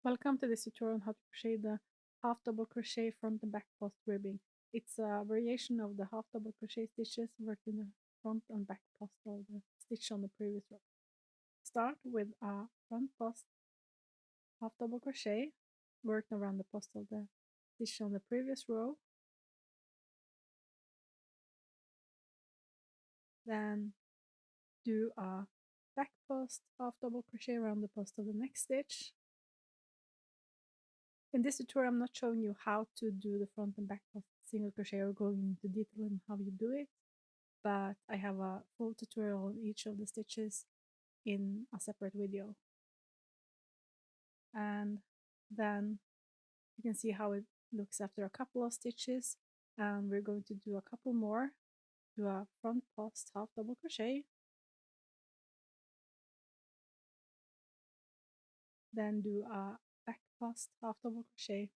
Welcome to this tutorial on how to crochet the half double crochet front and back post ribbing. It's a variation of the half double crochet stitches worked in the front and back post of the stitch on the previous row. Start with a front post half double crochet worked around the post of the stitch on the previous row. Then do a back post half double crochet around the post of the next stitch. In this tutorial, I'm not showing you how to do the front and back post single crochet or going into detail on how you do it, but I have a full tutorial on each of the stitches in a separate video. And then you can see how it looks after a couple of stitches, and we're going to do a couple more. Do a front post half double crochet, then do a back post half double crochet.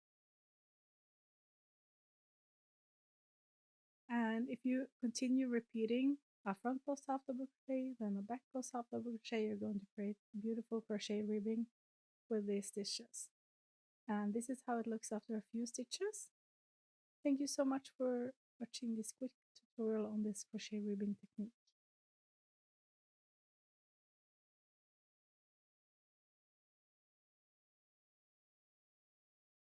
And if you continue repeating a front post half double crochet, then a back post half double crochet, you're going to create beautiful crochet ribbing with these stitches. And this is how it looks after a few stitches. Thank you so much for watching this quick tutorial on this crochet ribbing technique.